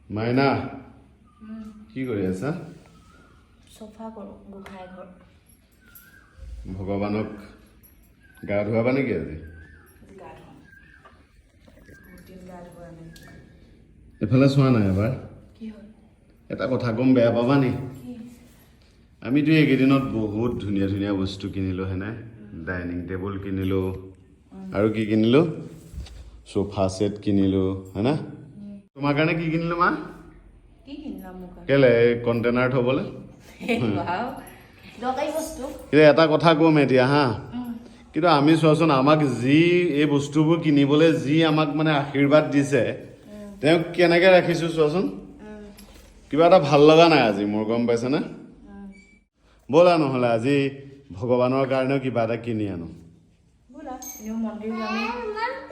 মাইনা কি কৰি আছা? সোফা কৰো গোখাই ঘৰ ভগৱানক গা ধুৱাবা নেকি আজি? গা ধুৱা দিন গা ধুৱা নাই এফালে চোৱা নাই এবাৰ কি হ'ল এটা কথা কম বেয়া পাবা নি? কি আমিতো এইকেইদিনত বহুত ধুনীয়া ধুনীয়া বস্তু কিনিলো হেনে ডাইনিং টেবুল কিনিলো আৰু কি কিনিলো সোফা সেট কিনিলো হেনা তোমাৰ কাৰণে কি কিনিলো মা? কি কিনলা মোক কেলে কন্টেনাৰ থবলে ওৱাও দৰকাৰী বস্তু কিন্তু এটা কথা কম এতিয়া হা কিন্তু আমি চোৱাচোন আমাক যি এই বস্তুবোৰ কিনিবলৈ যি আমাক মানে আশীৰ্বাদ দিছে তেওঁক কেনেকৈ ৰাখিছোঁ চোৱাচোন কিবা এটা ভাল লগা নাই আজি মোৰ গম পাইছেনে ব'লা নহ'লে আজি ভগৱানৰ কাৰণেও কিবা এটা কিনি আনো ব'লা এনেও মন্দিৰ যামে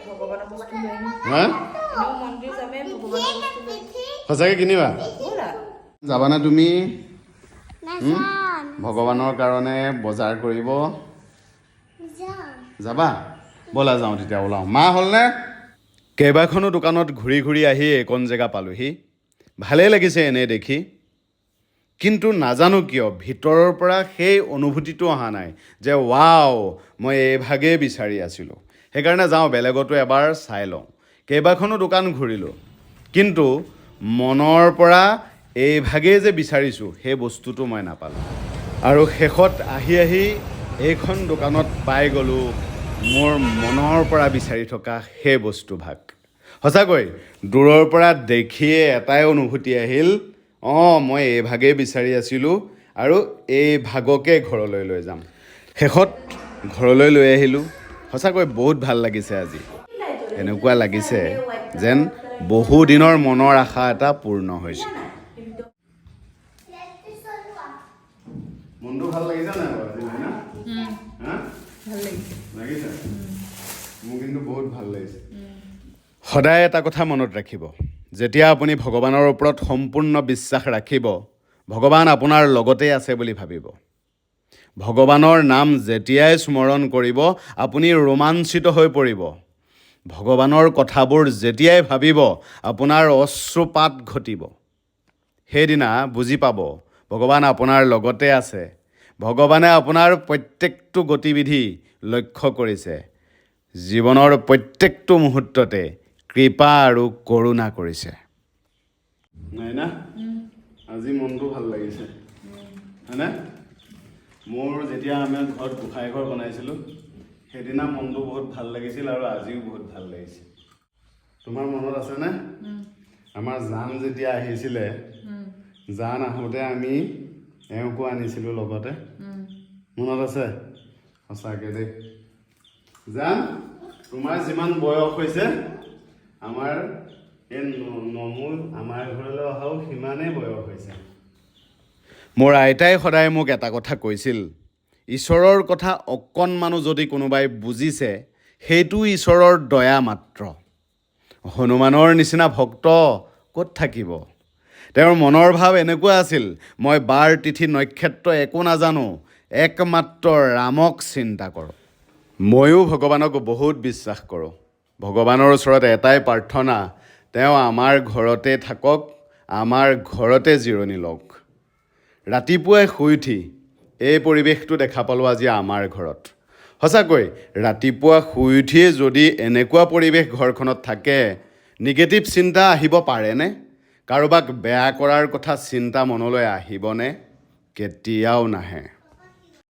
ভগৱানৰ বস্তু লৈ আহিম হা এনেও মন্দিৰ যামে ভগৱানৰ বস্তু লৈ সঁচাকৈ কিনিবা ব'লা যাবানে তুমি ভগৱানৰ কাৰণে বজাৰ কৰিব যাবা ব'লা যাওঁ তেতিয়া ওলাওঁ মা হ'লনে কেইবাখনো দোকানত ঘূৰি ঘূৰি আহি এইকণ জেগা পালোহি ভালেই লাগিছে এনেই দেখি কিন্তু নাজানো কিয় ভিতৰৰ পৰা সেই অনুভূতিটো অহা নাই যে ৱাও মই এইভাগেই বিচাৰি আছিলোঁ সেইকাৰণে যাওঁ বেলেগতো এবাৰ চাই লওঁ কেইবাখনো দোকান ঘূৰিলোঁ কিন্তু মনৰ পৰা এইভাগেই যে বিচাৰিছোঁ সেই বস্তুটো মই নাপালোঁ আৰু শেষত আহি আহি এইখন দোকানত পাই গ'লোঁ মোৰ মনৰ পৰা বিচাৰি থকা সেই বস্তুভাগ সঁচাকৈ দূৰৰ পৰা দেখিয়ে এটাই অনুভূতি আহিল মই এইভাগেই বিচাৰি আছিলোঁ আৰু এই ভাগকে ঘৰলৈ লৈ যাম শেষত ঘৰলৈ লৈ আহিলোঁ সঁচাকৈ বহুত ভাল লাগিছে আজি এনেকুৱা লাগিছে যেন বহুদিনৰ মনৰ আশা এটা পূৰ্ণ হৈছে মনটো ভাল লাগিছে নাই ভাল লাগিছে লাগিছে মোৰ কিন্তু বহুত ভাল লাগিছে সদায় এটা কথা মনত ৰাখিব যেতিয়া আপুনি ভগৱানৰ ওপৰত সম্পূৰ্ণ বিশ্বাস ৰাখিব ভগৱান আপোনাৰ লগতে আছে বুলি ভাবিব ভগৱানৰ নাম যেতিয়াই স্মৰণ কৰিব আপুনি ৰোমাঞ্চিত হৈ পৰিব ভগৱানৰ কথাবোৰ যেতিয়াই ভাবিব আপোনাৰ অশ্ৰুপাত ঘটিব সেইদিনা বুজি পাব ভগৱান আপোনাৰ লগতে আছে ভগৱানে আপোনাৰ প্ৰত্যেকটো গতিবিধি লক্ষ্য কৰিছে জীৱনৰ প্ৰত্যেকটো মুহূৰ্ততে কৃপা আৰু কৰোণা কৰিছে নাই না আজি মনটো ভাল লাগিছে হয়নে মোৰ যেতিয়া আমি ঘৰত গোসাঁই ঘৰ বনাইছিলোঁ সেইদিনা মনটো বহুত ভাল লাগিছিল আৰু আজিও বহুত ভাল লাগিছে তোমাৰ মনত আছেনে আমাৰ জান যেতিয়া আহিছিলে জান আহোঁতে আমি এওঁকো আনিছিলোঁ লগতে মনত আছে সঁচাকৈ দেই জান তোমাৰ যিমান বয়স হৈছে আমাৰ এই নমুল আমাৰ ঘৰলৈ অহাও সিমানেই বয়স হৈছে মোৰ আইতাই সদায় মোক এটা কথা কৈছিল ঈশ্বৰৰ কথা অকণমানো যদি কোনোবাই বুজিছে সেইটো ঈশ্বৰৰ দয়া মাত্ৰ হনুমানৰ নিচিনা ভক্ত ক'ত থাকিব তেওঁৰ মনৰ ভাৱ এনেকুৱা আছিল মই বাৰ তিথি নক্ষত্ৰ একো নাজানো একমাত্ৰ ৰামক চিন্তা কৰোঁ ময়ো ভগৱানক বহুত বিশ্বাস কৰোঁ ভগৱানৰ ওচৰত এটাই প্ৰাৰ্থনা তেওঁ আমাৰ ঘৰতে থাকক আমাৰ ঘৰতে জিৰণি লওক ৰাতিপুৱাই শুই উঠি এই পৰিৱেশটো দেখা পালোঁ আজি আমাৰ ঘৰত সঁচাকৈ ৰাতিপুৱা শুই উঠিয়ে যদি এনেকুৱা পৰিৱেশ ঘৰখনত থাকে নিগেটিভ চিন্তা আহিব পাৰেনে কাৰোবাক বেয়া কৰাৰ কথা চিন্তা মনলৈ আহিবনে কেতিয়াও নাহে